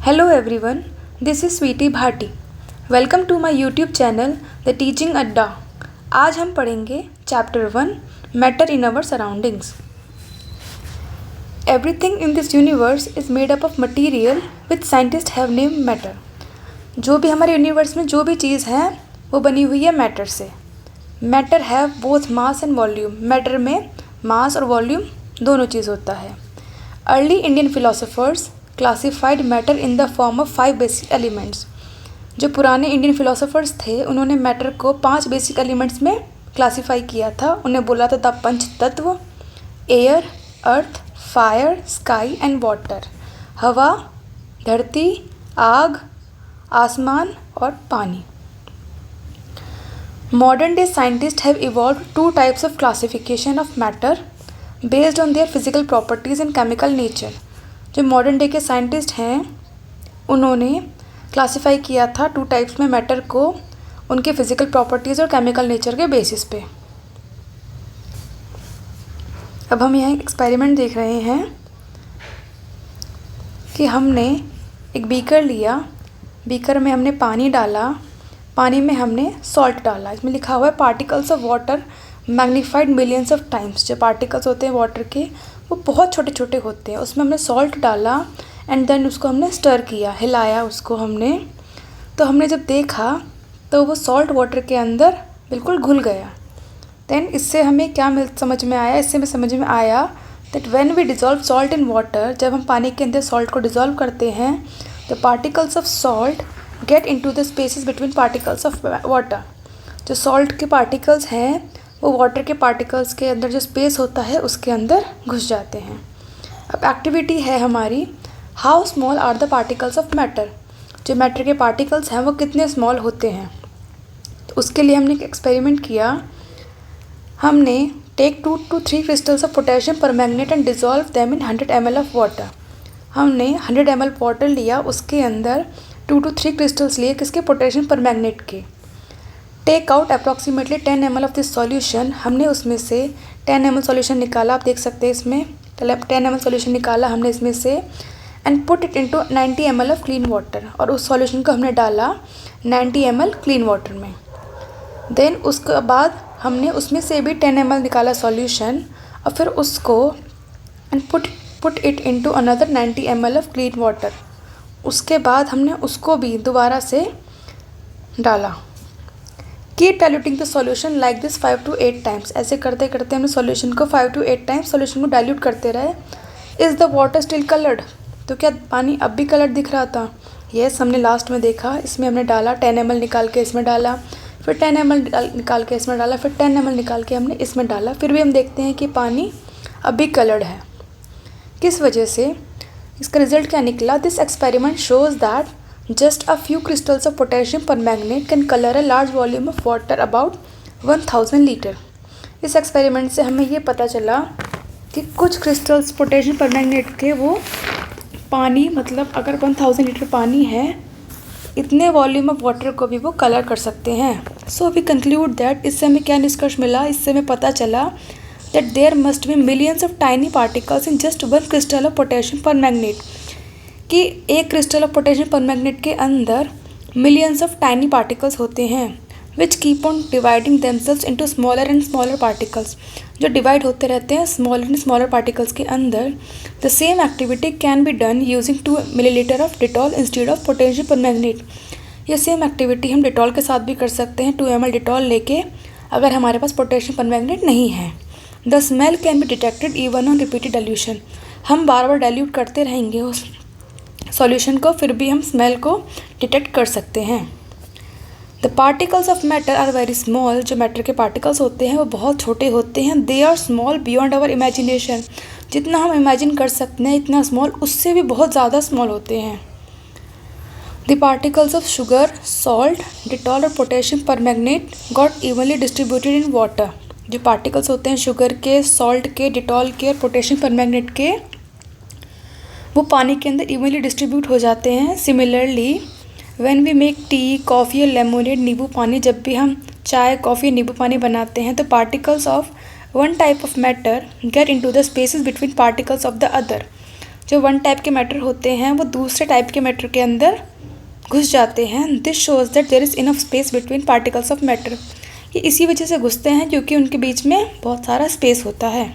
Hello everyone, this is Sweetie Bhati. Welcome to my YouTube channel The Teaching Adda. आज हम पढ़ेंगे chapter 1 matter in our surroundings. Everything in this universe is made up of material which scientists have named matter. जो भी हमारे universe में जो भी चीज़ है वो बनी हुई है मैटर से. Matter have both mass and volume. Matter में मास और वॉल्यूम दोनों चीज़ होता है. Early Indian philosophers classified matter in the form of 5 basic elements. जो पुराने इंडियन फिलोसोफर्स थे उन्होंने मैटर को 5 बेसिक एलिमेंट्स में क्लासिफाई किया था. उन्हें बोला था पंच तत्व: air, earth, fire, sky and water. हवा, धरती, आग, आसमान और पानी. Modern day scientist have evolve 2 types of classification of matter based on their physical properties and chemical nature. जो मॉडर्न डे के साइंटिस्ट हैं उन्होंने क्लासिफाई किया था 2 टाइप्स में मैटर को उनके फिजिकल प्रॉपर्टीज़ और केमिकल नेचर के बेसिस पे. अब हम यहाँ एक एक्सपेरिमेंट देख रहे हैं कि हमने एक बीकर लिया. बीकर में हमने पानी डाला. पानी में हमने सॉल्ट डाला. इसमें लिखा हुआ है particles of water magnified millions of times. जो पार्टिकल्स होते हैं वाटर के वो बहुत छोटे छोटे होते हैं. उसमें हमने सॉल्ट डाला एंड देन उसको हमने स्टर किया, हिलाया उसको हमने. तो हमने जब देखा तो वो सॉल्ट वाटर के अंदर बिल्कुल घुल गया. देन इससे हमें क्या समझ में आया? इससे हमें समझ में आया that when we dissolve salt in water, जब हम पानी के अंदर सॉल्ट को डिज़ोल्व करते हैं the particles of salt get into the spaces between particles of water. जो सॉल्ट के पार्टिकल्स हैं वो वाटर के पार्टिकल्स के अंदर जो स्पेस होता है उसके अंदर घुस जाते हैं. अब एक्टिविटी है हमारी how small are the particles of matter. जो मैटर के पार्टिकल्स हैं वो कितने स्मॉल होते हैं. तो उसके लिए हमने एक एक्सपेरिमेंट किया. हमने take 2 to 3 crystals of potassium permanganate and dissolve them in 100 ml of water. हमने 100 ml वाटर लिया, उसके अंदर 2 to 3 क्रिस्टल्स लिए किसके? पोटेशियम परमैंगनेट के. Take out approximately 10 ml of this solution. हमने उसमें से 10 ml सॉल्यूशन निकाला. आप देख सकते हैं इसमें 10 ml सॉल्यूशन निकाला हमने इसमें से and put it into 90 ml of clean water. और उस सॉल्यूशन को हमने डाला 90 ml क्लीन वाटर में. देन उसके बाद हमने उसमें से भी 10 ml निकाला सॉल्यूशन और फिर उसको and put it into another 90 ml of clean water. उसके बाद हमने उसको भी दोबारा से डाला. Keep diluting the solution like this 5 to 8 times. ऐसे करते करते हमने सॉल्यूशन को 5 to 8 टाइम्स सॉल्यूशन को डाइल्यूट करते रहे. Is the water still coloured? तो क्या पानी अब भी कलर्ड दिख रहा था? यस, हमने लास्ट में देखा. इसमें हमने डाला 10 ml निकाल के इसमें डाला, फिर 10 ml निकाल के इसमें डाला, फिर 10 ml निकाल के हमने इसमें डाला. फिर भी हम देखते हैं कि पानी अब भी कलर्ड है. किस वजह से? इसका रिजल्ट क्या निकला? This experiment shows that just a few crystals of potassium permanganate can color a large volume of water about 1000 litre. इस एक्सपेरिमेंट से हमें ये पता चला कि कुछ क्रिस्टल्स पोटेशियम परमैंगनेट के वो पानी, मतलब अगर 1000 लीटर पानी है इतने वॉल्यूम ऑफ वाटर को भी वो कलर कर सकते हैं. सो वी कंक्लूड दैट, इससे हमें क्या निष्कर्ष मिला? इससे हमें पता चला that there must be millions of tiny particles in just 1 crystal of potassium permanganate. कि एक क्रिस्टल ऑफ पोटेशियम परमैंगनेट के अंदर मिलियंस ऑफ टाइनी पार्टिकल्स होते हैं which keep on dividing themselves into smaller and smaller particles. जो divide होते रहते हैं स्मॉलर एंड स्मॉलर पार्टिकल्स के अंदर. The same activity can be done using 2 milliliter of Dettol instead of potassium permanganate. ये same activity हम Dettol के साथ भी कर सकते हैं. 2 ml डिटॉल लेके अगर हमारे पास पोटेशियम परमैंगनेट नहीं है. The smell can be detected even on repeated dilution. हम बार बार डाइल्यूट करते रहेंगे उस सॉल्यूशन को, फिर भी हम स्मेल को डिटेक्ट कर सकते हैं. The particles of matter are very small. जो मैटर के पार्टिकल्स होते हैं वो बहुत छोटे होते हैं. They are small beyond our imagination. जितना हम इमेजिन कर सकते हैं इतना स्मॉल, उससे भी बहुत ज़्यादा स्मॉल होते हैं. The particles of sugar, salt, Dettol और potassium permanganate got evenly distributed in water. जो पार्टिकल्स होते हैं शुगर के, सॉल्ट के, डिटॉल के और पोटेशियम परमैंगनेट के, वो पानी के अंदर इवनली डिस्ट्रीब्यूट हो जाते हैं. Similarly when we make tea, coffee और लेमोनेड, नींबू पानी, जब भी हम चाय, कॉफ़ी, नींबू पानी बनाते हैं तो particles of one type of matter get into the spaces between particles of the other. जो वन टाइप के मैटर होते हैं वो दूसरे टाइप के मैटर के अंदर घुस जाते हैं। This shows that there is enough space between particles of matter. ये इसी वजह से घुसते हैं क्योंकि उनके बीच में बहुत सारा स्पेस होता है।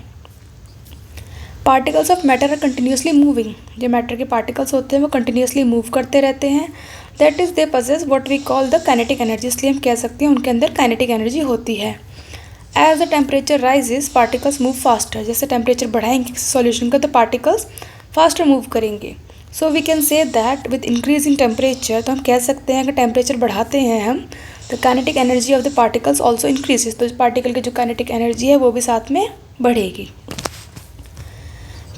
Particles of matter are continuously moving. जो मैटर के पार्टिकल्स होते हैं वो कंटिन्यूसली मूव करते रहते हैं। That is they possess what we call the kinetic energy. इसलिए हम कह सकते हैं उनके अंदर काइनेटिक एनर्जी होती है। As the temperature rises particles move faster. जैसे टेम्परेचर बढ़ाएंगे सॉल्यूशन का तो पार्टिकल्स फास्टर मूव करेंगे। So we can say that with increasing temperature, तो हम कह सकते हैं अगर टेम्परेचर बढ़ाते हैं हम तो kinetic energy of the particles also increases. तो पार्टिकल की जो काइनेटिक एनर्जी है वो भी साथ में बढ़ेगी।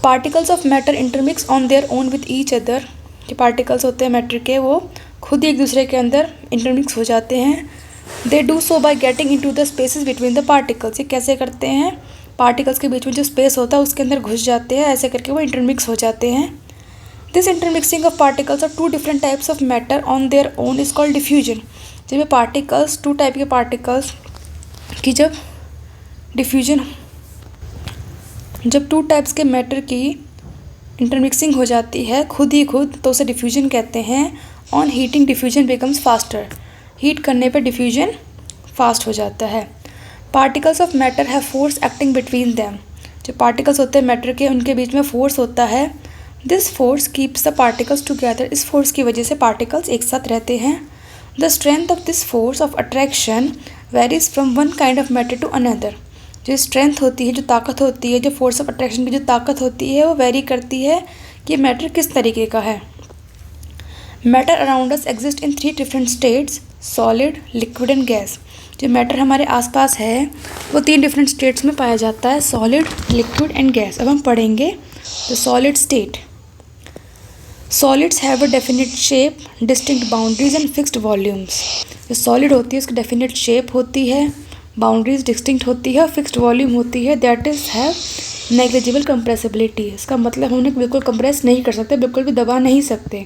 Particles of matter intermix on their own with each other. जो पार्टिकल्स होते हैं मैटर के वो खुद ही एक दूसरे के अंदर इंटरमिक्स हो जाते हैं। They do so by getting into the spaces between the particles. ये कैसे करते हैं? पार्टिकल्स के बीच में जो स्पेस होता है उसके अंदर घुस जाते हैं। ऐसे करके वो इंटरमिक्स हो जाते हैं। This intermixing of particles of two different types of matter on their own is called diffusion. जब ये पार्टिकल्स टू टाइप के पार्टिकल्स की जब टू टाइप्स के मैटर की इंटरमिक्सिंग हो जाती है खुद ही खुद तो उसे डिफ्यूजन कहते हैं। On heating diffusion becomes faster. Heat करने पर डिफ्यूजन फास्ट हो जाता है। Particles of matter have force acting between them. जो पार्टिकल्स होते हैं मैटर के उनके बीच में फोर्स होता है। This force keeps the particles together. इस फोर्स की वजह से पार्टिकल्स एक साथ रहते हैं। The strength of this force of attraction varies from one kind of matter to another. जो स्ट्रेंथ होती है, जो ताकत होती है, जो फोर्स ऑफ अट्रैक्शन की जो ताकत होती है वो वेरी करती है कि मैटर किस तरीके का है। Matter around us exist in 3 different states, solid, liquid and gas. जो मैटर हमारे आसपास है वो 3 डिफरेंट स्टेट्स में पाया जाता है, सॉलिड, लिक्विड एंड गैस। अब हम पढ़ेंगे the solid state. Solids have a definite shape, distinct boundaries and fixed volumes. जो सॉलिड होती है उसकी डेफिनेट शेप होती है, बाउंड्रीज डिस्टिंक्ट होती है और फिक्स्ड वॉल्यूम होती है। That is have negligible compressibility. इसका मतलब हम उन्हें बिल्कुल कंप्रेस नहीं कर सकते, बिल्कुल भी दबा नहीं सकते।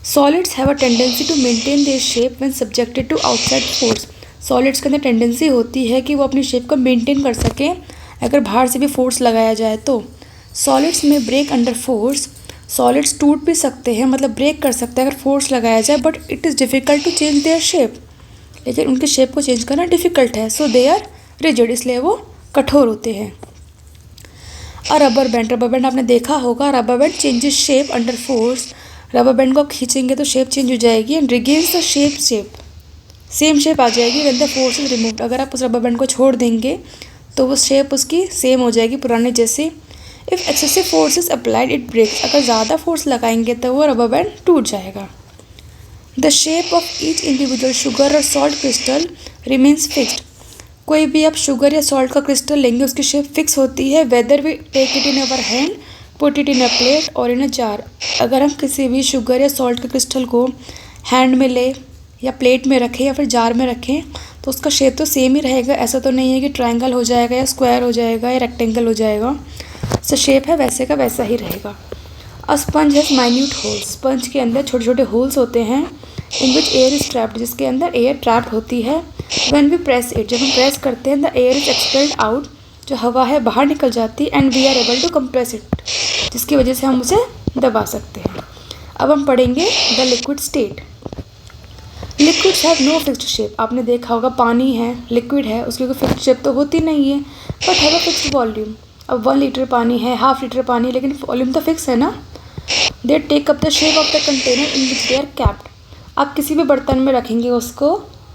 Solids have a tendency to maintain their shape when subjected to outside force. Solids के अंदर टेंडेंसी होती है कि वो अपनी शेप को मेंटेन कर सकें अगर बाहर से भी फोर्स लगाया जाए तो। सॉलिड्स में ब्रेक अंडर फोर्स। सॉलिड्स टूट भी सकते हैं, मतलब ब्रेक कर सकते हैं अगर फोर्स लगाया जाए, but it is difficult to change their shape. लेकिन उनकी शेप को चेंज करना डिफ़िकल्ट है। सो दे आर रिजिड, इसलिए वो कठोर होते हैं। और रबर बैंड आपने देखा होगा। Rubber band changes shape under force. Rubber band को खींचेंगे तो शेप चेंज हो जाएगी and regains the same shape आ जाएगी when the force is removed. अगर आप उस रबर बैंड को छोड़ देंगे तो वो शेप उसकी सेम हो जाएगी पुराने जैसे। If excessive force is applied it breaks. अगर ज़्यादा फोर्स लगाएंगे तो वो रबर बैंड टूट जाएगा। The shape of each individual sugar और सॉल्ट क्रिस्टल रिमेन्स फिक्स्ड। कोई भी आप शुगर या सॉल्ट का क्रिस्टल लेंगे उसकी शेप फिक्स होती है। Whether we take it in our hand, put it in a plate और इन अ जार। अगर हम किसी भी शुगर या सॉल्ट के क्रिस्टल को हैंड में ले या प्लेट में रखें या फिर जार में रखें तो उसका शेप तो सेम ही रहेगा। ऐसा तो नहीं है कि ट्रायंगल हो जाएगा या स्क्वायर हो जाएगा या रेक्टेंगल हो जाएगा। सो शेप है वैसे का वैसा ही रहेगा। अ sponge has minute holes. Sponge के अंदर छोटे छोटे होल्स होते हैं इन विच एयर इज ट्रैप्ड, जिसके अंदर एयर ट्रैप्ड होती है। व्हेन वी प्रेस इट, जब हम प्रेस करते हैं the air is expelled out, जो हवा है बाहर निकल जाती है। And we are able to compress it, जिसकी वजह से हम उसे दबा सकते हैं। अब हम पढ़ेंगे the liquid state. Liquids have no fixed shape. आपने देखा होगा पानी है, लिक्विड है, उसकी कोई फिक्स्ड शेप तो होती नहीं है, but have a fixed volume. अब 1 लीटर पानी है, हाफ लीटर पानी, लेकिन वॉल्यूम तो फिक्स है ना। They take up the shape of the container in which they are capped. आप किसी भी बर्तन में रखेंगे उसको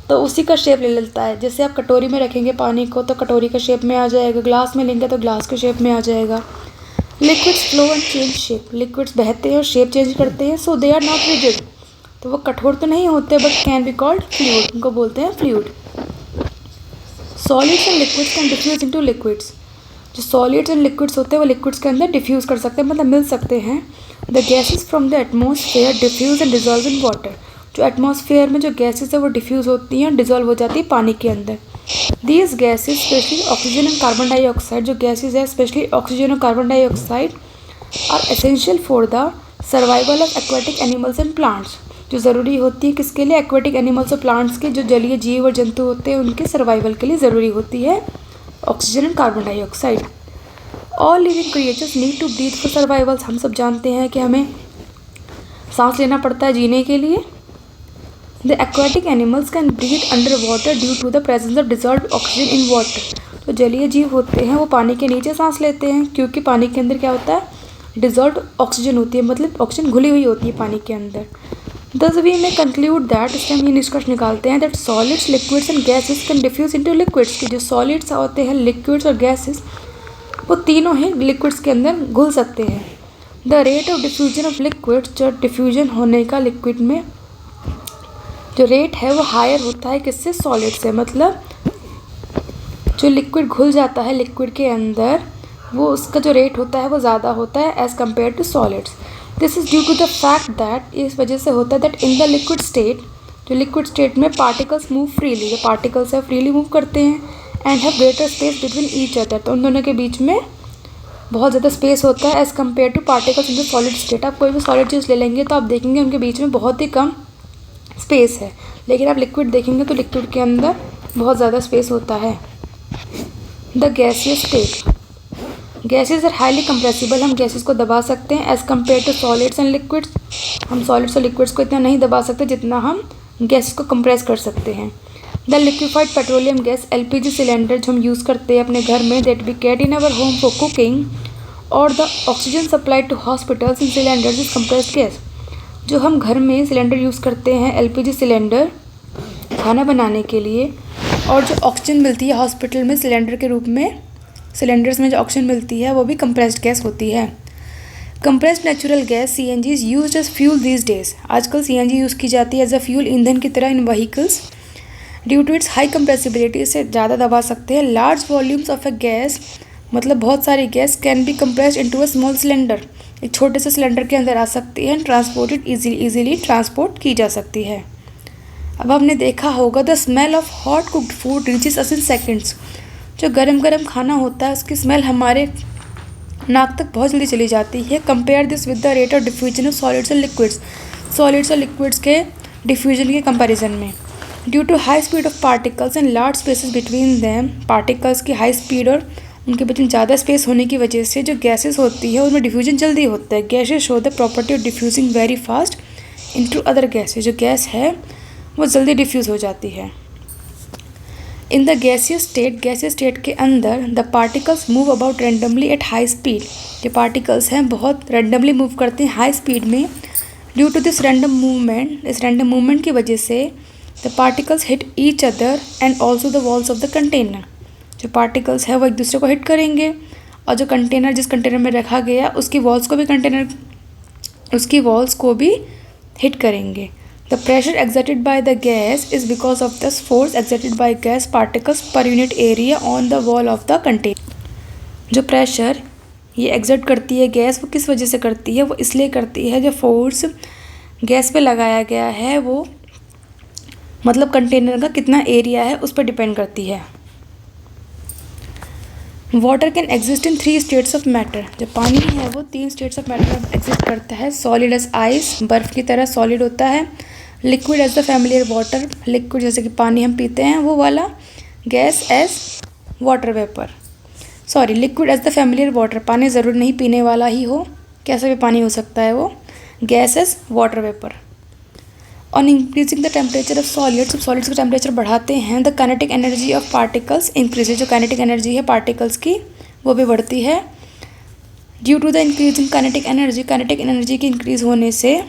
तो उसी का शेप ले लेता है। जैसे आप कटोरी में रखेंगे पानी को तो कटोरी का शेप में आ जाएगा, ग्लास में लेंगे तो ग्लास के शेप में आ जाएगा। Liquids flow and change shape. Liquids बहते हैं और शेप चेंज करते हैं। So they are not rigid. तो वो कठोर तो नहीं होते but can be called fluid, उनको बोलते हैं fluid. Solids and liquids can diffuse into liquids. जो सॉलिड्स एंड लिक्विड्स होते हैं वो लिक्विड्स के अंदर डिफ्यूज़ कर सकते हैं, मतलब मिल सकते हैं। The gases from the atmosphere diffuse and dissolve in water. जो एटमॉस्फेयर में जो गैसेज है वो डिफ्यूज़ होती हैं और डिजॉल्व हो जाती है पानी के अंदर। These gases specially oxygen and carbon dioxide, जो गैसेज है स्पेशली ऑक्सीजन और carbon dioxide are essential for the survival of aquatic animals and plants. जो ज़रूरी होती है किसके लिए? एक्वेटिक एनिमल्स और प्लांट्स के, जो जलीय जीव और जंतु होते हैं उनके सर्वाइवल के लिए ज़रूरी होती है oxygen and carbon dioxide. All living creatures need to breathe for survival. हम सब जानते हैं कि हमें सांस लेना पड़ता है जीने के लिए। The aquatic animals can breathe under water due to the presence of dissolved oxygen in water. तो जलीय जीव होते हैं वो पानी के नीचे सांस लेते हैं, क्योंकि पानी के अंदर क्या होता है, डिजॉल्व्ड ऑक्सीजन होती है, मतलब ऑक्सीजन घुली हुई होती है पानी के अंदर। दस वी में कंक्लूड दैट, इससे हम ये निष्कर्ष निकालते हैं that solids, liquids and gases can diffuse into liquids, कि जो सॉलिड्स होते हैं, लिक्विड्स और गैसेस, वो तीनों ही लिक्विड्स के अंदर घुल सकते हैं। The rate of diffusion of liquids, जो डिफ्यूजन होने का लिक्विड में जो रेट है वो हायर होता है किससे, सॉलिड से। मतलब जो लिक्विड घुल जाता है लिक्विड के अंदर, वो उसका जो रेट होता है वो ज़्यादा होता है as compare to solids. This is due to the fact that, इस वजह से होता है that in the liquid state, जो लिक्विड स्टेट में पार्टिकल्स मूव फ्रीली, जो पार्टिकल्स है फ्रीली मूव करते हैं, and have greater space between each other. तो उन दोनों के बीच में बहुत ज़्यादा स्पेस होता है as compare to particles in the solid state. आप कोई भी सॉलिड चीज़ ले लेंगे तो आप देखेंगे उनके बीच में बहुत ही कम स्पेस है, लेकिन आप लिक्विड देखेंगे तो लिक्विड के अंदर बहुत ज़्यादा स्पेस होता है। The gaseous state, gases are highly compressible, हम गैसेस को दबा सकते हैं as compare to solids and liquids. हम सॉलिड्स और लिक्विड्स को इतना नहीं दबा सकते जितना हम गैसेस को कंप्रेस कर सकते हैं। The liquefied petroleum gas, LPG cylinder जो हम यूज़ करते हैं अपने घर में, that we carry in our home for cooking, और the oxygen supply to hospitals in cylinders is compressed gas. जो हम घर में सिलेंडर यूज़ करते हैं, LPG सिलेंडर खाना बनाने के लिए, और जो ऑक्सीजन मिलती है हॉस्पिटल में सिलेंडर के रूप में, सिलेंडर्स में जो ऑक्सीजन मिलती है वो भी कंप्रेस्ड गैस होती है। Compressed natural gas CNG is used as fuel these days. आजकल CNG यूज़ की जाती है एज अ फ्यूल, ईंधन की तरह in vehicles. Due to its high compressibility, से ज़्यादा दबा सकते हैं। Large volumes of a gas, मतलब बहुत सारी gas, can be compressed into a small cylinder, एक छोटे से सिलेंडर के अंदर आ सकती है। ट्रांसपोर्टेड इजीली ट्रांसपोर्ट की जा सकती है। अब हमने देखा होगा the smell of hot cooked food reaches us in seconds. जो गरम खाना होता है उसकी स्मेल हमारे नाक तक बहुत जल्दी चली जाती है। Compare this with the rate of diffusion of solids and liquids, solids और लिक्विड्स के डिफ्यूजन के कंपैरिजन में। Due to high speed of particles and large spaces between them, particles की हाई स्पीड और उनके बीच में ज़्यादा स्पेस होने की वजह से जो गैसेस होती है उनमें डिफ्यूजन जल्दी होता है। Gases show the property of diffusing very fast into other gases. जो गैस है वो जल्दी डिफ्यूज़ हो जाती है। इन द गैसियस स्टेट के अंदर the particles move about randomly at high speed. जो पार्टिकल्स हैं बहुत रैंडमली मूव करते हैं हाई स्पीड में। Due to this random movement, इस रैंडम मूवमेंट की वजह से the particles hit each other and also the walls of the container. जो पार्टिकल्स है वो एक दूसरे को हिट करेंगे, और जो कंटेनर, जिस कंटेनर में रखा गया उसकी वॉल्स को भी हिट करेंगे। The pressure exerted by the gas is because of this force exerted by gas particles per unit area on the wall of the container. जो प्रेशर ये एग्जर्ट करती है गैस, वो किस वजह से करती है, वो इसलिए करती है जो फोर्स गैस पे लगाया गया है वो मतलब कंटेनर का कितना एरिया है उस पर डिपेंड करती है। Water can exist in 3 states of matter. जो पानी है वो 3 स्टेट्स ऑफ मैटर में एग्जिस्ट करता है। सॉलिड एज आइस, बर्फ़ की तरह सॉलिड होता है। Liquid as the familiar water, liquid जैसे कि पानी हम पीते हैं वो वाला। Gas as water vapour, sorry liquid as the familiar water, पानी ज़रूर नहीं पीने वाला ही हो, कैसा भी पानी हो सकता है वो। Gas as water vapour. On increasing the temperature of solids, जब सॉलिड्स का टेम्परेचर बढ़ाते हैं the kinetic energy of particles increases. जो काइनेटिक एनर्जी है पार्टिकल्स की वो भी बढ़ती है। Due to the increasing kinetic energy की इंक्रीज होने से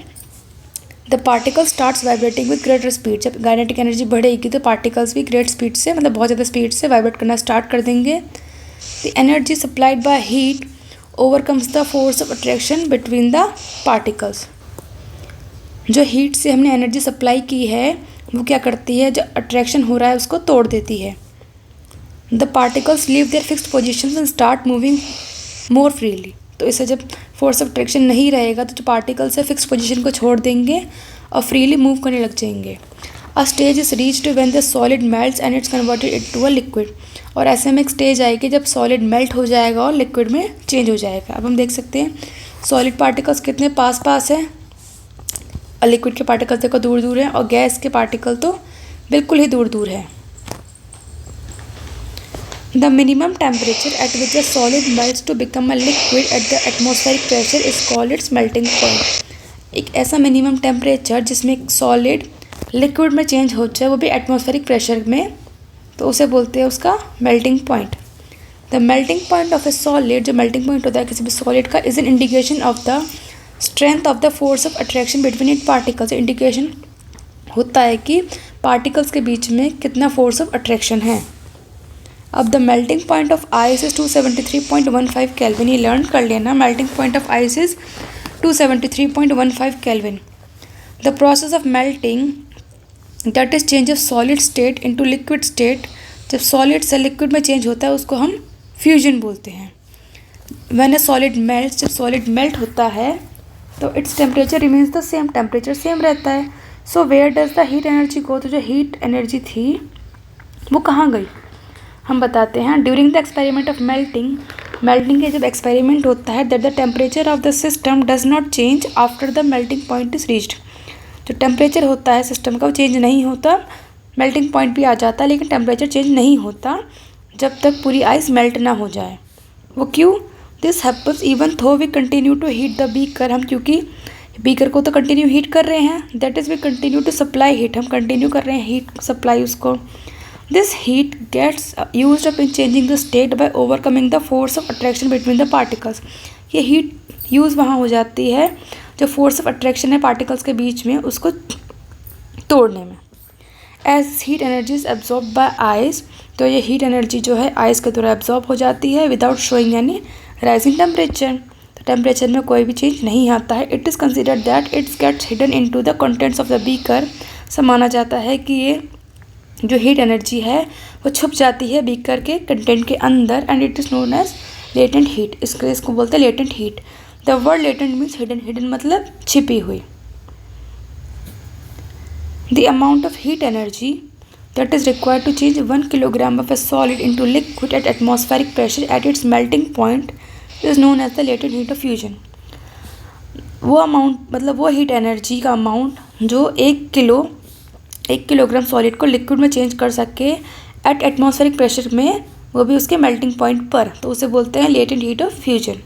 the particle starts vibrating with greater speed. जब काइनेटिक एनर्जी बढ़ेगी तो पार्टिकल्स भी ग्रेट स्पीड से, मतलब बहुत ज़्यादा स्पीड से वाइब्रेट करना स्टार्ट कर देंगे। The energy supplied by heat overcomes the force of attraction between the particles. जो हीट से हमने एनर्जी सप्लाई की है वो क्या करती है, जो अट्रैक्शन हो रहा है उसको तोड़ देती है। The particles leave their fixed position and start moving more freely. तो इससे जब फोर्स ऑफ अट्रैक्शन नहीं रहेगा तो जो पार्टिकल्स है फिक्स पोजीशन को छोड़ देंगे और फ्रीली मूव करने लग जाएंगे। अ stage is reached when the solid melts and it's converted into a liquid. और ऐसे में एक स्टेज आएगी जब सॉलिड मेल्ट हो जाएगा और लिक्विड में चेंज हो जाएगा। अब हम देख सकते हैं सॉलिड पार्टिकल्स कितने पास पास हैं और लिक्विड के पार्टिकल्स देखो दूर दूर हैं, और गैस के पार्टिकल तो बिल्कुल ही दूर दूर है। The minimum temperature at which a solid melts to become a liquid at the atmospheric pressure is called its melting point. एक ऐसा मिनिमम टेम्परेचर जिसमें एक सॉलिड लिक्विड में चेंज हो जाए, वो भी एटमॉस्फेरिक प्रेशर में, तो उसे बोलते हैं उसका melting point. The melting point of A solid, जो मेल्टिंग पॉइंट होता है किसी भी सॉलिड का, is an indication of the strength of the force of attraction between it particles. Indication होता है कि पार्टिकल्स के बीच में कितना फोर्स ऑफ अट्रैक्शन है. अब the melting point of ice is 273.15 kelvin. ये लर्न कर लेना, melting point of ice is 273.15 kelvin. The process of melting that is change of solid state into liquid state. जब सॉलिड से liquid में change होता है उसको हम फ्यूजन बोलते हैं. व्हेन ए सॉलिड मेल्ट, जब सॉलिड मेल्ट होता है तो its temperature remains the same, temperature same रहता है. So where does the heat energy गो. तो जो हीट एनर्जी थी वो कहाँ गई, हम बताते हैं. During the experiment of melting, melting के जब एक्सपेरिमेंट होता है, that the temperature of the system does not change after the melting point is reached. जो टेम्परेचर होता है सिस्टम का वो चेंज नहीं होता, मेल्टिंग पॉइंट भी आ जाता है लेकिन टेम्परेचर चेंज नहीं होता जब तक पूरी आइस मेल्ट ना हो जाए. वो क्यों? This happens even though we continue to heat the beaker. हम क्योंकि बीकर को तो कंटिन्यू हीट कर रहे हैं, that is we continue to supply heat. हम कंटिन्यू कर रहे हैं हीट सप्लाई उसको. This heat gets used up in changing the state by overcoming the force of attraction between the particles. ये हीट यूज़ वहाँ हो जाती है जो फोर्स ऑफ अट्रैक्शन है पार्टिकल्स के बीच में, उसको तोड़ने में. As heat energy is absorb by ice. तो ये हीट एनर्जी जो है आइस के द्वारा एब्जॉर्ब हो जाती है without showing any rising temperature. तो टेम्परेचर में कोई भी चेंज नहीं आता है. It is considered that its gets hidden into the contents of the beaker. सब माना जाता है कि ये जो हीट एनर्जी है वो छुप जाती है बीकर के कंटेंट के अंदर, and it is known as latent heat. इसको बोलते हैं latent heat. The word latent means hidden. Hidden मतलब छिपी हुई. The amount of heat energy that is required to change 1 kilogram of a solid into liquid at atmospheric pressure at its melting point is known as the latent heat of fusion. वो amount मतलब वो heat energy का amount जो 1 kilogram solid को liquid में change कर सके at atmospheric pressure में, वो भी उसके मेल्टिंग पॉइंट पर, तो उसे बोलते हैं latent heat of fusion.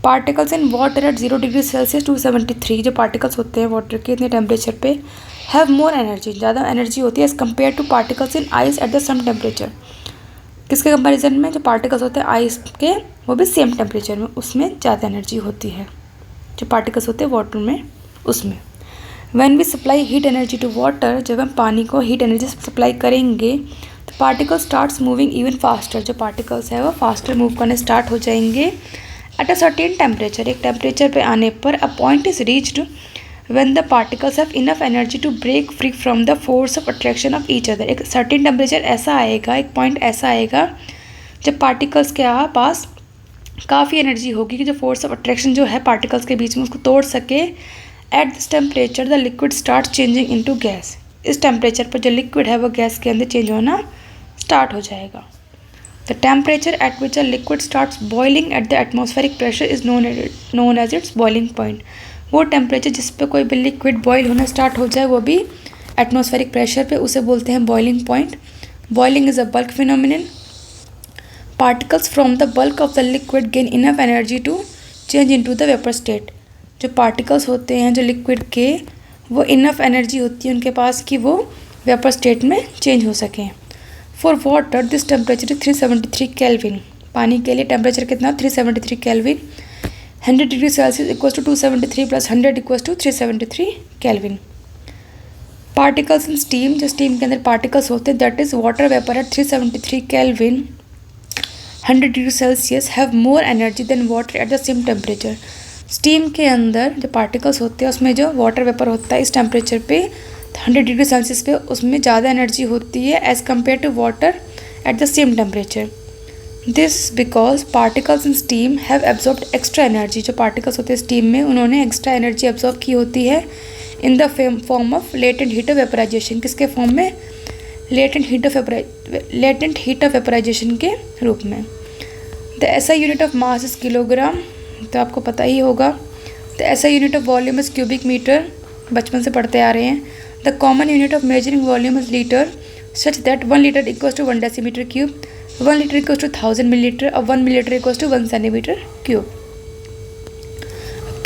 Particles in water at 0 degree Celsius 273. जो पार्टिकल्स होते हैं वाटर के इतने टेम्परेचर पे, हैव मोर एनर्जी, ज़्यादा एनर्जी होती है as compare to particles in ice at the same temperature. किसके कंपैरिजन में? जो पार्टिकल्स होते हैं आइस के, वो भी सेम टेम्परेचर में, उसमें ज़्यादा एनर्जी होती है जो पार्टिकल्स होते हैं वाटर में उसमें. When we supply heat energy to water, जब हम पानी को हीट एनर्जी सप्लाई करेंगे तो particle starts moving even faster. जो पार्टिकल्स है वो फास्टर मूव करने स्टार्ट हो जाएंगे एट अ सर्टेन टेम्परेचर. एक टेम्परेचर पे आने पर a point is reached when the particles have enough energy to break free from the force of attraction of each other. एक सर्टेन टेम्परेचर ऐसा आएगा, एक पॉइंट ऐसा आएगा जब पार्टिकल्स के पास काफ़ी एनर्जी होगी कि जो फोर्स ऑफ अट्रैक्शन जो है पार्टिकल्स के बीच में उसको तोड़ सके. At this temperature the liquid start changing into gas. इस टेम्परेचर पर जो लिक्विड है वो गैस के अंदर चेंज होना स्टार्ट हो जाएगा. The temperature at which a liquid starts boiling at the atmospheric pressure is known as its boiling point. वो टेम्परेचर जिस पे कोई भी लिक्विड बॉयल होना स्टार्ट हो जाए, वो भी एटमॉस्फेरिक प्रेशर पे, उसे बोलते हैं boiling point. Boiling is a bulk phenomenon. Particles from the bulk of the liquid gain enough energy to change into the vapour state. जो पार्टिकल्स होते हैं जो लिक्विड के, वो इनफ एनर्जी होती है उनके पास कि वो वेपर स्टेट में चेंज हो सकें. For water this temperature is 373 kelvin. पानी के लिए टेम्परेचर कितना? 373 kelvin. 100 degree Celsius equals to 273 plus 100 equals to 373 kelvin. Particles in steam, जो स्टीम के अंदर पार्टिकल्स होते हैं, that is water vapour at 373 kelvin 100 degree Celsius have more energy than water at the same temperature. Steam के अंदर जो particles होते हैं उसमें जो वाटर वेपर होता है इस टेम्परेचर पे 100 डिग्री सेल्सियस पे, उसमें ज़्यादा एनर्जी होती है as compare to water at the same temperature. This because particles in steam have absorbed extra energy. जो पार्टिकल्स होते हैं स्टीम में, उन्होंने एक्स्ट्रा एनर्जी एब्जॉर्ब की होती है in the form of latent heat of vaporisation. किसके फॉर्म में? लेटेंट हीट ऑफ वेपराइजेशन के रूप में. The SI unit of mass is kilogram. तो आपको पता ही होगा. The SI unit of volume is cubic metre. बचपन से पढ़ते आ रहे हैं. The common unit of measuring volume is litre, such that 1 litre equals to 1 decimetre cube. 1 litre equals to 1000 millilitre और 1 millilitre equals to 1 centimetre cube.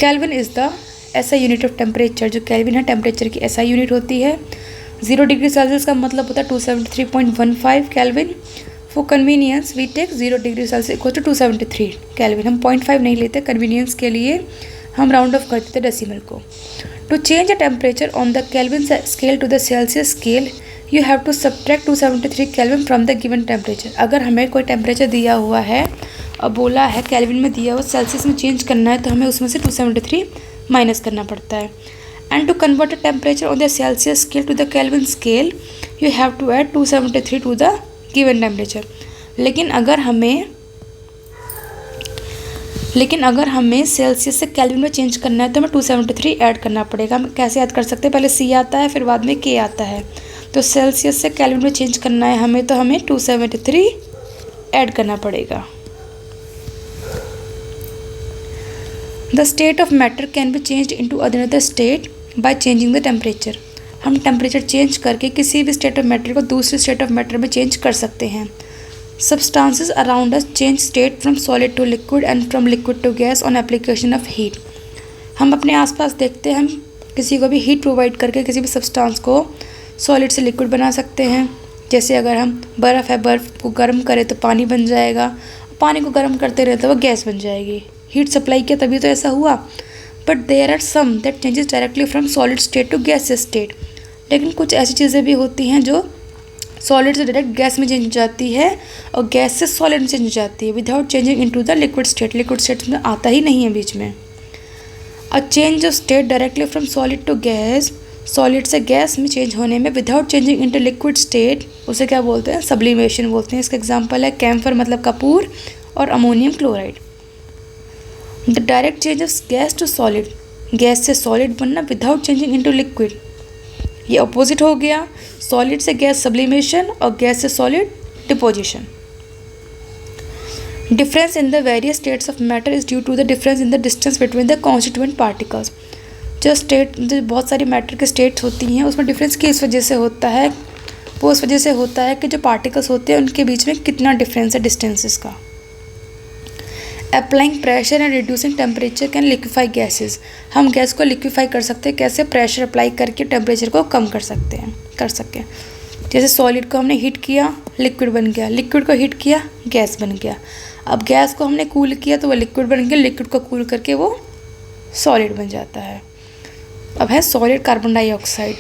Kelvin is the SI unit of temperature. जो kelvin है temperature की SI unit होती है। 0 degree Celsius का मतलब होता है 273.15 kelvin. For convenience we take 0 degree Celsius equal to 273 kelvin. हम 0.5 नहीं लेते, कन्वीनियंस के लिए हम राउंड ऑफ करते थे डेसिमल को। To change the temperature on the kelvin scale to the Celsius scale you have to subtract 273 kelvin from the given temperature. अगर हमें कोई टेम्परेचर दिया हुआ है और बोला है केल्विन में दिया हुआ सेल्सियस में चेंज करना है, तो हमें उसमें से 273 माइनस करना पड़ता है। And to convert the temperature on the Celsius scale to the kelvin scale you have to add 273 to the given temperature. लेकिन अगर हमें सेल्सियस से केल्विन में चेंज करना है तो हमें 273 ऐड करना पड़ेगा। हम कैसे ऐड कर सकते हैं, पहले सी आता है फिर बाद में के आता है। तो सेल्सियस से केल्विन में चेंज करना है हमें, तो हमें 273 ऐड करना पड़ेगा। The state of matter can be changed into another state by changing the temperature. हम टेम्परेचर चेंज करके किसी भी स्टेट ऑफ मैटर को दूसरे स्टेट ऑफ मैटर में चेंज कर सकते हैं। Substances around us change state from solid to liquid and from liquid to gas on application of heat. हम अपने आसपास देखते हैं, हम किसी को भी हीट प्रोवाइड करके किसी भी सब्सटेंस को सॉलिड से लिक्विड बना सकते हैं। जैसे अगर हम बर्फ़ है, बर्फ़ को गर्म करें तो पानी बन जाएगा, पानी को गर्म करते रहे तो वो गैस बन जाएगी। हीट सप्लाई किया तभी तो ऐसा हुआ। But there are some that changes directly from solid state to gas state. लेकिन कुछ ऐसी चीज़ें भी होती हैं जो सॉलिड से डायरेक्ट गैस में चेंज हो जाती है और गैस से सॉलिड में चेंज हो जाती है without changing into the liquid state. Liquid state में आता ही नहीं है बीच में। A change of state directly from solid to gas, solid से गैस में चेंज होने में without changing into liquid state, उसे क्या बोलते हैं, सब्लिमेशन बोलते हैं। इसका एग्जांपल है कैम्फर मतलब कपूर और ammonium chloride. The direct change of gas to solid, gas से सॉलिड बनना विदाउट चेंजिंग इनटू लिक्विड, ये अपोजिट हो गया। सॉलिड से गैस सब्लिमेशन और गैस से solid deposition. Difference in the various states of matter is due to the difference in the distance between the constituent particles. जो बहुत सारी मैटर के स्टेट्स होती हैं उसमें डिफरेंस किस वजह से होता है, वो इस वजह से होता है कि जो पार्टिकल्स होते हैं उनके बीच में कितना डिफरेंस है डिस्टेंसेस का। Applying pressure and reducing temperature can liquefy gases. हम गैस को लिक्विफाई कर सकते हैं, कैसे, प्रेशर अप्लाई करके टेम्परेचर को कम कर सकें। जैसे सॉलिड को हमने हीट किया लिक्विड बन गया, लिक्विड को हीट किया गैस बन गया। अब गैस को हमने कूल किया तो वो लिक्विड बन गया, लिक्विड को कूल करके वो सॉलिड बन जाता है। अब है solid carbon dioxide.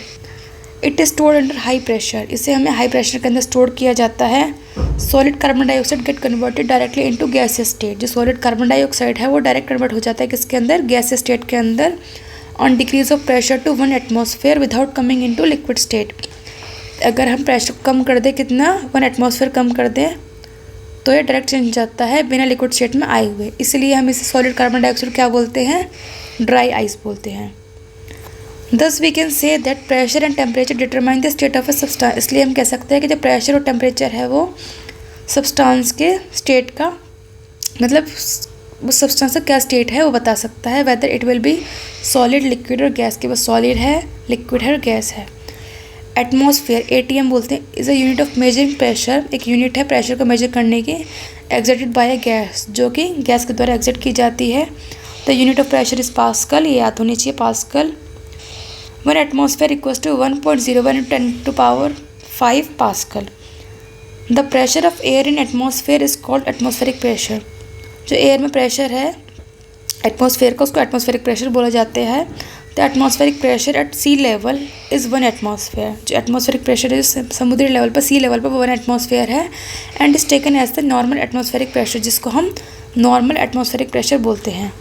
It is stored under high pressure, इसे हमें हाई प्रेशर के अंदर स्टोर किया जाता है। Solid carbon dioxide get converted directly into gas state. जो सॉलिड कार्बन डाइऑक्साइड है वो डायरेक्ट कन्वर्ट हो जाता है किसके अंदर, गैस स्टेट के अंदर, on decrease of pressure to 1 atmosphere without coming into liquid state. अगर हम प्रेशर कम कर दें, कितना, 1 एटमॉस्फेयर कम कर दें, तो ये डायरेक्ट चेंज हो जाता है बिना लिक्विड स्टेट में आए हुए। इसलिए हम इसे सॉलिड कार्बन डाइऑक्साइड क्या बोलते हैं, ड्राई आइस बोलते हैं। Thus we can say that pressure and temperature determine the state of a substance। इसलिए हम कह सकते हैं कि जो प्रेशर और टेम्परेचर है वो सब्सटेंस के स्टेट का, मतलब उस सब्सटेंस का क्या स्टेट है वो बता सकता है। Whether it will be solid, liquid और गैस के, बस सॉलिड है, लिक्विड है और गैस है। एटमॉस्फेयर, ATM बोलते हैं, is a unit of measuring pressure. एक यूनिट है प्रेशर को मेजर करने की, एग्जर्टेड बाय अ गैस, जो कि गैस के द्वारा एग्जर्ट की जाती है। The unit of pressure is pascal, ये याद होनी चाहिए, pascal. 1 atmosphere equals to 1.01 × 10⁵ pascal. The pressure of air in atmosphere is called atmospheric pressure. जो एयर में प्रेशर है एटमॉस्फेयर का, उसको एटमॉस्फेरिक प्रेशर बोला जाता है। The atmospheric pressure at sea level is 1 atmosphere. जो एटमॉस्फेरिक प्रेशर है समुद्री लेवल पर, सी लेवल पर, वो 1 एटमॉस्फेयर है। And is taken as the normal atmospheric pressure, जिसको हम नॉर्मल एटमॉस्फेरिक प्रेशर बोलते हैं।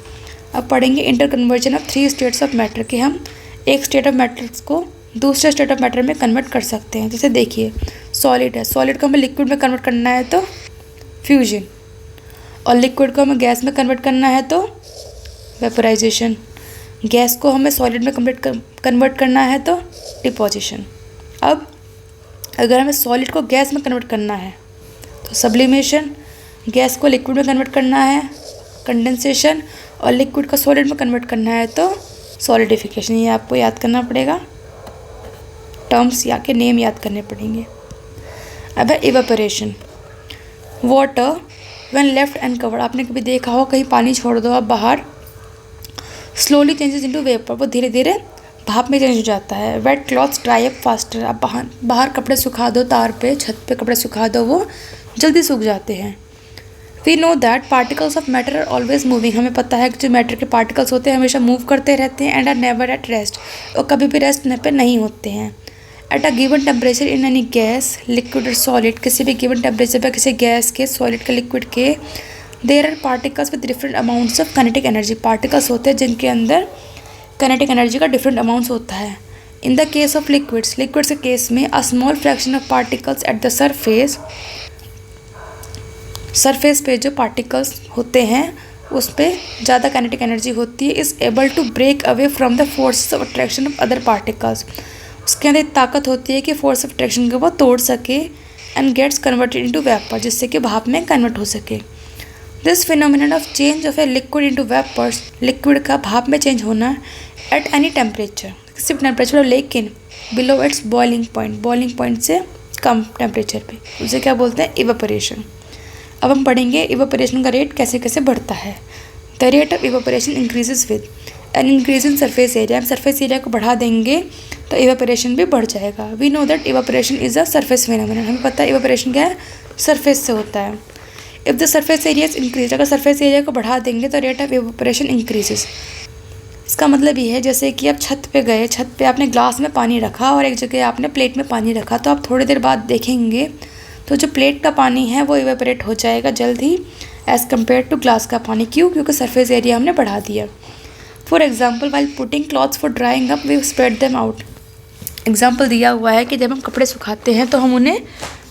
अब पढ़ेंगे interconversion of 3 states of matter, कि हम एक स्टेट ऑफ मैटर को दूसरे स्टेट ऑफ मैटर में कन्वर्ट कर सकते हैं। जैसे देखिए सॉलिड है, सॉलिड को हमें लिक्विड में कन्वर्ट करना है तो फ्यूजन, और लिक्विड को हमें गैस में कन्वर्ट करना है तो वेपोराइजेशन, गैस को हमें सॉलिड में कन्वर्ट करना है तो डिपोजिशन। अब अगर हमें सॉलिड को गैस में कन्वर्ट करना है तो सब्लिमेशन, गैस को लिक्विड में कन्वर्ट करना है कंडेंसेशन, और लिक्विड को सॉलिड में कन्वर्ट करना है तो सॉलिडिफिकेशन। ये आपको याद करना पड़ेगा, टर्म्स या के नेम याद करने पड़ेंगे। अब है evaporation. Water when left uncovered, आपने कभी देखा हो कहीं पानी छोड़ दो आप बाहर, स्लोली चेंजेस इनटू वेपर, वो धीरे धीरे भाप में चेंज हो जाता है। Wet clothes dry up faster, आप बाहर कपड़े सुखा दो, तार पे छत पे कपड़े सुखा दो, वो जल्दी सूख जाते हैं। We know that particles of matter are always moving, हमें पता है कि जो मैटर के पार्टिकल्स होते हैं हमेशा मूव करते रहते हैं। And are never at rest, और कभी भी रेस्ट पे नहीं होते हैं। At a given temperature in any gas liquid और सॉलिड, किसी भी गिवन टेम्परेचर पर किसी गैस के, सॉलिड के, लिक्विड के, there are particles with different amounts of kinetic energy, particles होते हैं जिनके अंदर काइनेटिक एनर्जी का डिफरेंट अमाउंट्स होता है। In the case of liquids, liquids के केस में a small fraction of particles at the surface पे जो पार्टिकल्स होते हैं उस पर ज़्यादा काइनेटिक एनर्जी होती है, is able to break away from the force of attraction of other particles, उसके अंदर ताकत होती है कि फोर्स ऑफ अट्रैक्शन को वो तोड़ सके, and gets converted into vapour, जिससे कि भाप में कन्वर्ट हो सके। This phenomenon of change of a liquid into vapours, liquid का भाप में चेंज होना एट एनी टेम्परेचर, किसी भी टेम्परेचर, लेकिन बिलो इट्स बॉइलिंग पॉइंट से कम टेम्परेचर पे, उसे क्या बोलते हैं, इवेपोरेशन। अब हम पढ़ेंगे इवेपोरेशन का रेट कैसे कैसे बढ़ता है। The rate of evaporation increases with an increase in surface area, हम सरफेस एरिया को बढ़ा देंगे तो इवेपोरेशन भी बढ़ जाएगा। We know that evaporation is a surface phenomenon, हमें पता है इवेपोरेशन क्या है, सरफेस से होता है। If the surface area is increase, अगर सरफेस एरिया को बढ़ा देंगे तो रेट ऑफ इवेपोरेशन इंक्रीजेज। इसका मतलब ये है जैसे कि आप छत पे गए, छत पे आपने ग्लास में पानी रखा और एक जगह आपने प्लेट में पानी रखा, तो आप थोड़ी देर बाद देखेंगे तो जो प्लेट का पानी है वो इवेपोरेट हो जाएगा जल्द ही एज़ कम्पेयर टू ग्लास का पानी। क्यों? क्योंकि सरफेस एरिया हमने बढ़ा दिया। For example while putting clothes for drying up we spread them out, example दिया हुआ है कि जब हम कपड़े सुखाते हैं तो हम उन्हें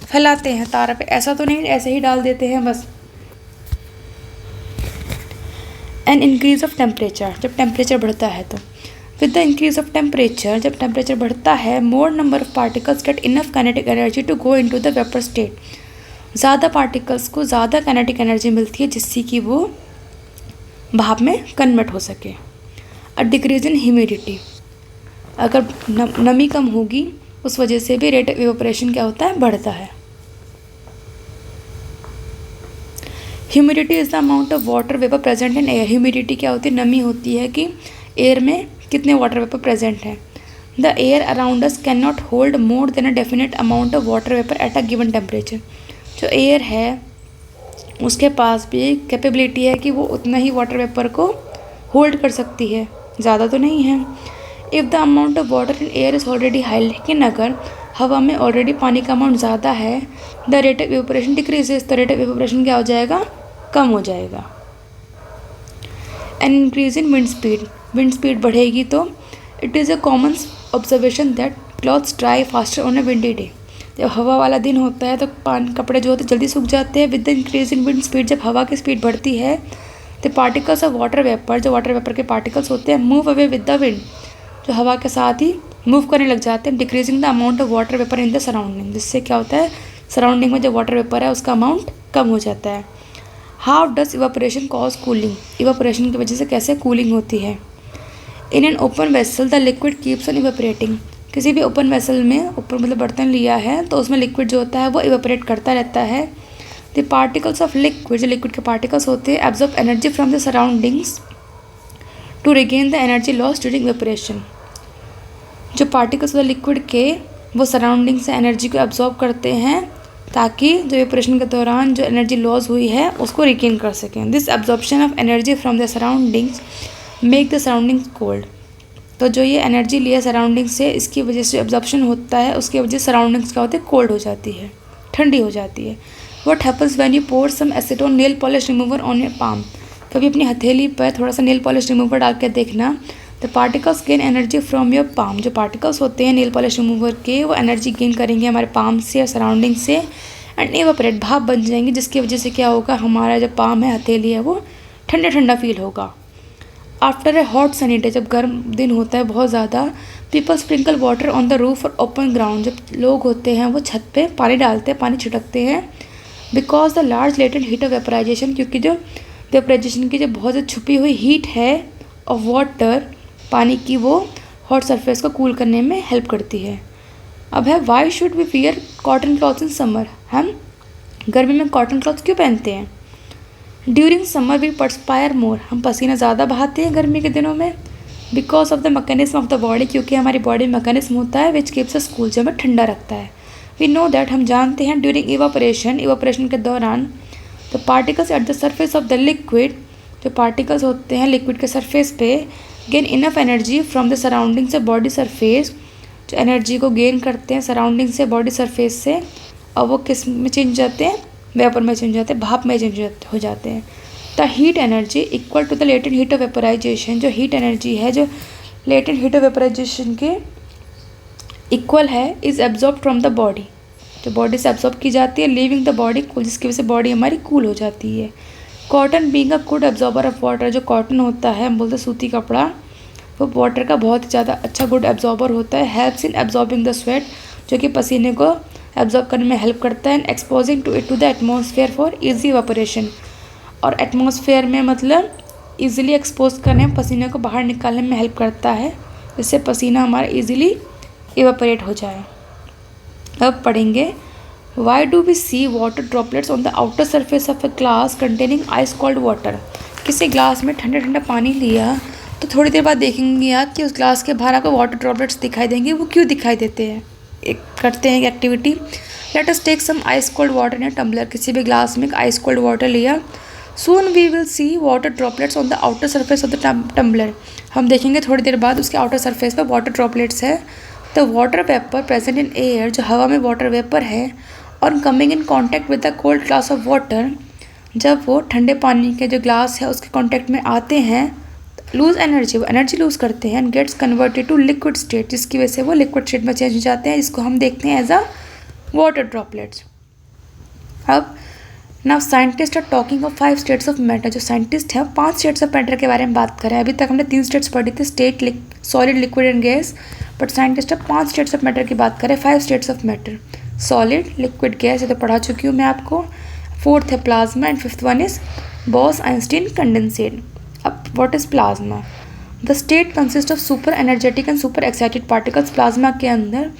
फैलाते हैं तार पे, ऐसा तो नहीं ऐसे ही डाल देते हैं बस। एन इंक्रीज ऑफ टेम्परेचर, जब टेम्परेचर बढ़ता है तो with the increase of temperature, जब टेम्परेचर बढ़ता है, more number of particles get enough kinetic energy to go into the vapour state, ज़्यादा पार्टिकल्स को ज़्यादा काइनेटिक एनर्जी मिलती है जिससे कि वो भाप में कन्वर्ट हो सके। अ डिक्रीज इन ह्यूमिडिटी, अगर नमी कम होगी उस वजह से भी रेट ऑफ इवेपोरेशन क्या होता है, बढ़ता है। Humidity is the amount of water vapour present in air, humidity क्या होती है, नमी होती है कि एयर में कितने वाटर वेपर प्रेजेंट हैं। The air around us can not hold more than a definite amount of water vapour eight a given temperature, जो एयर है उसके पास भी कैपेबिलिटी है कि वो उतना ही वाटर वेपर को होल्ड कर सकती है, ज़्यादा तो नहीं है। If the amount of water in air is already high, लेकिन अगर हवा में ऑलरेडी पानी का अमाउंट ज़्यादा है, the rate of evaporation decreases, तो रेट ऑफ इवेपोरेशन क्या हो जाएगा, कम हो जाएगा। एन इंक्रीज इन विंड स्पीड, विंड स्पीड बढ़ेगी तो it is a common observation that clothes dry faster on a windy day, जब हवा वाला दिन होता है तो कपड़े जो होते हैं जल्दी सूख जाते हैं। With the increase in wind speed, जब हवा की स्पीड बढ़ती है तो पार्टिकल्स ऑफ वाटर वेपर, जो वाटर वेपर के पार्टिकल्स होते हैं, move away with the wind, जो हवा के साथ ही मूव करने लग जाते हैं। Decreasing the amount of water vapour in the surrounding, जिससे क्या होता है, सराउंडिंग में जो वाटर वेपर है उसका अमाउंट कम हो जाता है। How does evaporation cause cooling, evaporation की वजह से कैसे कूलिंग होती है। In an open vessel the liquid keeps on evaporating, किसी भी ओपन वेसल में, ऊपर मतलब बर्तन लिया है तो उसमें लिक्विड जो होता है वो इवेपोरेट करता रहता है। द पार्टिकल्स ऑफ लिक्विड, जो लिक्विड के पार्टिकल्स होते हैं, absorb energy from the surroundings to regain the energy loss during evaporation, जो पार्टिकल्स होते हैं लिक्विड के वो सराउंडिंग से एनर्जी को एब्जॉर्ब करते हैं ताकि जो इवेपोरेशन के दौरान जो एनर्जी लॉस हुई है उसको रिगेन कर सकें। This absorption of energy from the surroundings make the surroundings cold, तो जो ये एनर्जी लिया सराउंडिंग से, इसकी वजह से एब्जॉर्प्शन होता है, उसकी वजह से सराउंडिंग्स क्या होती है, कोल्ड हो जाती है, ठंडी हो जाती है। What happens when you pour some acetone nail polish remover on your palm, कभी अपनी हथेली पर थोड़ा सा नेल पॉलिश रिमूवर डाल के देखना, the particles gain energy from your palm, जो पार्टिकल्स होते हैं नेल पॉलिश रिमूवर के वो एनर्जी गेन करेंगे हमारे पाम से और सराउंडिंग से, एंड इवेपोरेट, भाप बन जाएंगे, जिसकी वजह से क्या होगा, हमारा जो पाम है, हथेली है, वो ठंडा ठंडा फील होगा। After a hot sunny day, जब गर्म दिन होता है बहुत ज़्यादा, people sprinkle water on the roof और ओपन ग्राउंड, जब लोग होते हैं वो छत पे पानी डालते हैं, पानी छिड़कते हैं, because the large latent heat of vaporisation, क्योंकि जो वेपराइजेशन की जो बहुत ज़्यादा छुपी हुई हीट है ऑफ वाटर, पानी की, वो हॉट सरफेस को कूल करने में हेल्प करती है। अब है why should we wear cotton clothes in summer, हम गर्मी में कॉटन क्लॉथ क्यों पहनते हैं? During summer we perspire more, हम पसीना ज़्यादा बहाते हैं गर्मी के दिनों में। Because of the mechanism of the body, क्योंकि हमारी बॉडी मैकेनिज्म होता है विच कीप्स अस कूल, जो हमें ठंडा रखता है। वी नो दैट, हम जानते हैं, ड्यूरिंग इवापोरेशन के दौरान the particles at the surface of the liquid, जो पार्टिकल्स होते हैं लिक्विड के सरफेस पे, gain enough energy from the surrounding से बॉडी सरफेस, जो एनर्जी को गेन करते हैं सराउंडिंग से बॉडी सरफेस से, और वो किस में चेंज जाते हैं? वेपर में चेंज जाते हैं, भाप में चेंज हो जाते हैं। The heat energy equal to the latent heat of vaporisation, जो हीट एनर्जी है जो लेटेंट हीट ऑफ वेपराइजेशन के इक्वल है, is absorb from the body, जो बॉडी से एब्जॉर्ब की जाती है, लीविंग द बॉडी कूल, जिसकी वजह से बॉडी हमारी कूल हो जाती है। Cotton being a good absorber of water, जो कॉटन होता है हम बोलते हैं सूती कपड़ा, वो वाटर का बहुत ज़्यादा अच्छा गुड एब्जॉर्बर होता है। Helps in absorbing the sweat, जो कि पसीने को एब्जॉर्ब करने में हेल्प करता है। And exposing to it to the atmosphere for easy evaporation, और एटमॉस्फेयर में मतलब ईजिली एक्सपोज करने में पसीने को बाहर निकालने में हेल्प करता है, जिससे पसीना हमारा ईजिली इवेपोरेट हो जाए। अब पढ़ेंगे why do we see water droplets on the outer surface of a glass containing ice cold water. किसी ग्लास में ठंडा ठंडा पानी लिया तो थोड़ी देर बाद देखेंगे आप कि उस ग्लास के बाहर आपको वाटर ड्रॉपलेट्स दिखाई देंगे। वो क्यों दिखाई देते हैं? करते हैं activity. Let us take some ice cold water in a tumbler, किसी भी ग्लास में आइस कोल्ड वाटर लिया। Soon we will see water droplets on the outer surface of the tumbler, हम देखेंगे थोड़ी देर बाद उसके आउटर सरफेस पर वाटर ड्रॉपलेट्स है। The water vapour present in air, जो हवा में वाटर वेपर है, और coming in contact with the cold glass of water, जब वो ठंडे पानी के जो ग्लास है उसके कॉन्टैक्ट में आते हैं, लूज एनर्जी, वो एनर्जी लूज़ करते हैं, and gets converted to liquid state, जिसकी वजह से वो लिक्विड स्टेट में चेंज हो जाते हैं, जिसको हम देखते हैं एज अ वाटर ड्रॉपलेट्स। अब now scientist are talking of 5 states of matter, जो साइंटिस्ट हैं 5 स्टेट्स ऑफ मैटर के बारे में बात कर रहे हैं। अभी तक हमने 3 स्टेट्स पढ़ी थी, state, solid, liquid and gas, but scientist अब 5 स्टेट्स ऑफ मैटर की बात कर रहे हैं। 5 states of matter, solid, liquid, gas, ये तो पढ़ा चुकी हूँ मैं आपको। 4th है plasma, and 5th one is Bose Einstein condensate. अब what is plasma? The state consist of super energetic and super excited particles. Plasma के अंदर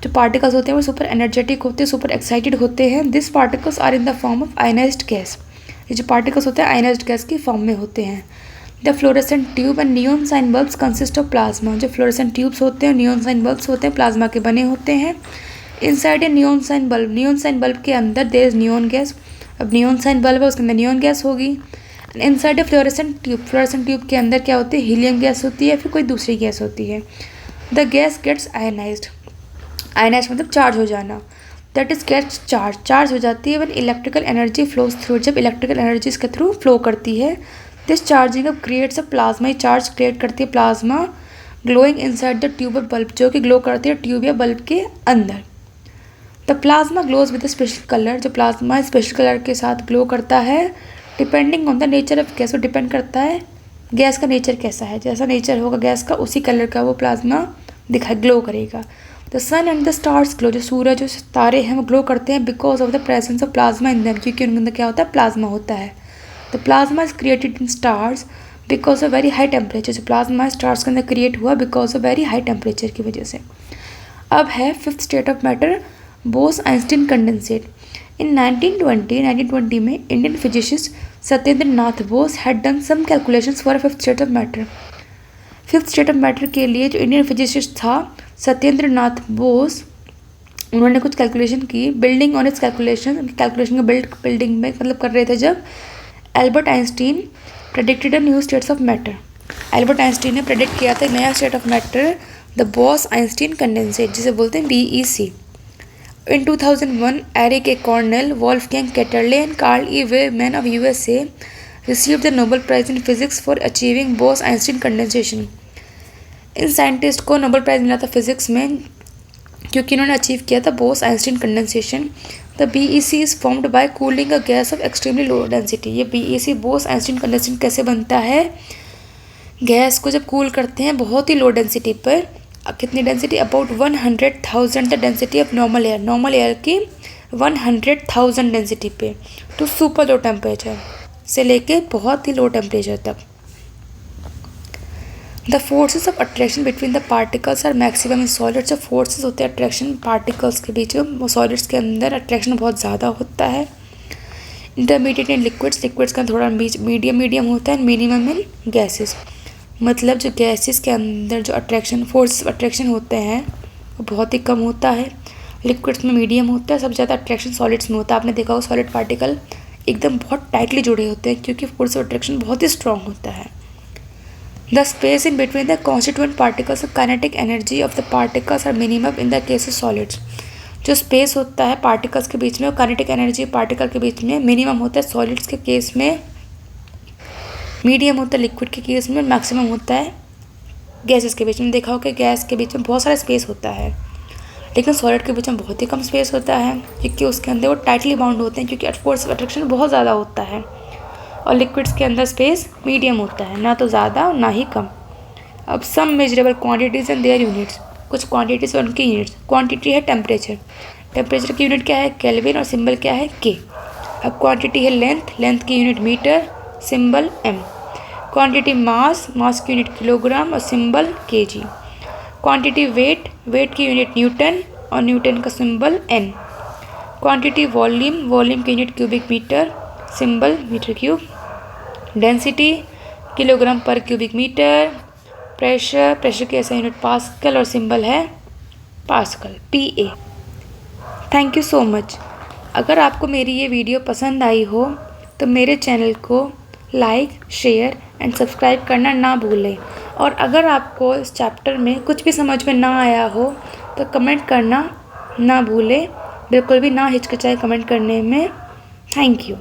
जो पार्टिकल्स होते हैं वो सुपर एनर्जेटिक होते हैं, सुपर एक्साइटेड होते हैं। This particles are in the form of ionised gas, ये जो पार्टिकल्स होते हैं आयनाइज्ड गैस की फॉर्म में होते हैं। The fluorescent tube and neon sign bulbs consist of plasma, जो फ्लोरेसेंट ट्यूब्स होते हैं, नियॉन साइन बल्ब्स होते हैं, प्लाज्मा के बने होते हैं। Inside a neon sign bulb के अंदर देयर इज नियॉन गैस। अब नियॉन साइन बल्ब है, उसके अंदर नियॉन गैस होगी। इनसाइड ए फ्लोरेसेंट ट्यूब के अंदर क्या होती है? हीलियम गैस होती है या फिर कोई दूसरी गैस होती है। The gas gets ionized, ionize मतलब चार्ज हो जाना, दैट इज गेट्स चार्ज हो जाती है when electrical energy flows through, जब इलेक्ट्रिकल एनर्जी इसके थ्रू फ्लो करती है। This charging up creates a plasma, ये चार्ज क्रिएट करती है plasma glowing inside the tube of bulb, जो कि ग्लो करती है ट्यूब या बल्ब के अंदर। The plasma glows with a special colour, जो प्लाज्मा स्पेशल कलर के साथ ग्लो करता है। Depending on the nature of gas, वो डिपेंड करता है गैस का नेचर कैसा है, जैसा नेचर होगा गैस का उसी कलर का वो प्लाज्मा ग्लो करेगा। The sun and the stars glow, जो सूरज जो तारे हैं वो ग्लो करते हैं because of the presence of plasma in them, क्योंकि उनके अंदर क्या होता है? प्लाज्मा होता है। The plasma is created in stars because of very high temperature, जो प्लाज्मा स्टार्स के अंदर क्रिएट हुआ because of very high temperature की वजह से। अब है 5th state of matter, Bose Einstein condensate. In 1920 में Indian physicist Satyendra Nath Bose had done some calculations for 5th state of matter. 5th state of matter के लिए जो इंडियन फिजिसिस्ट था सत्येंद्र नाथ बोस, उन्होंने कुछ कैलकुलेशन की। बिल्डिंग ऑन इट्स कैलकुलेशन का बिल्डिंग में मतलब कर रहे थे जब Albert Einstein predicted a new states of matter. Albert Einstein ने प्रेडिक्ट किया था नया state of matter, the boss Einstein condensate, जिसे बोलते हैं BEC। In 2001, Eric A. Cornell, Wolfgang Ketterle and Carl E. Wehrman of USA received the Nobel Prize in Physics for achieving Bose-Einstein condensation. In scientist को Nobel prize मिला था physics में क्योंकि इन्होंने achieve किया था Bose-Einstein condensation. The BEC is formed by cooling a gas off extremely low density. ये BEC Bose-Einstein condensation कैसे बनता है? गैस को जब कूल करते हैं बहुत ही लो डेंसिटी पर, कितनी density? About 100,000 the density of normal air की 100,000 डेंसिटी पे, टू सुपर लो टेम्परेचर से लेके बहुत ही लो टेम्परेचर तक। The forces of attraction between the particles are maximum in solids. जो फोर्सेस होते हैं अट्रैक्शन पार्टिकल्स के बीच में, वो सॉलिड्स के अंदर अट्रैक्शन बहुत ज़्यादा होता है। इंटरमीडिएट इन लिक्विड्स, लिक्विड्स का थोड़ा मीडियम होता है। मिनिमम इन गैसेस, मतलब जो गैसेस के अंदर जो अट्रैक्शन फोर्स अट्रैक्शन होते हैं वो बहुत ही कम होता है। लिक्विड्स में मीडियम होता है। सबसे ज़्यादा अट्रैक्शन सॉलिड्स में होता है। आपने देखा हो सॉलिड पार्टिकल एकदम बहुत टाइटली जुड़े होते हैं क्योंकि फोर्स ऑफ अट्रैक्शन बहुत ही स्ट्रॉन्ग होता है। The space in between the constituent particles of kinetic energy of the particles are minimum in the case of solids. जो स्पेस होता है पार्टिकल्स के बीच में और काइनेटिक एनर्जी पार्टिकल के बीच में मिनिमम होता है। सॉलिड्स के केस में मीडियम होता है, लिक्विड के केस में मैक्सिमम होता है गैसेस के बीच में। देखा हो कि गैस के बीच में बहुत सारा स्पेस होता है, लेकिन सॉलिड के बीच में बहुत ही कम स्पेस होता है क्योंकि उसके अंदर वो टाइटली बाउंड होते हैं क्योंकि फोर्स ऑफ अट्रैक्शन बहुत ज़्यादा होता है। और लिक्विड्स के अंदर स्पेस मीडियम होता है, ना तो ज़्यादा ना ही कम। अब some measurable quantities and their units, कुछ क्वांटिटीज़ और उनकी यूनिट्स। क्वांटिटी है टेम्परेचर, टेम्परेचर की यूनिट क्या है केल्विन और सिंबल क्या है के। अब क्वांटिटी है लेंथ, लेंथ की unit metre, symbol M. Quantity mass, mass की यूनिट किलोग्राम और symbol KG. Quantity weight, weight की यूनिट न्यूटन और न्यूटन का symbol N. Quantity volume, volume की unit cubic metre, symbol metre cube. Density kilogram per cubic metre. Pressure, pressure की ऐसा unit pascal और symbol है pascal PA। Thank you so much. अगर आपको मेरी ये वीडियो पसंद आई हो तो मेरे चैनल को लाइक, शेयर एंड सब्सक्राइब करना ना भूलें। और अगर आपको इस चैप्टर में कुछ भी समझ में ना आया हो तो कमेंट करना ना भूलें, बिल्कुल भी ना हिचकिचाए कमेंट करने में। Thank you.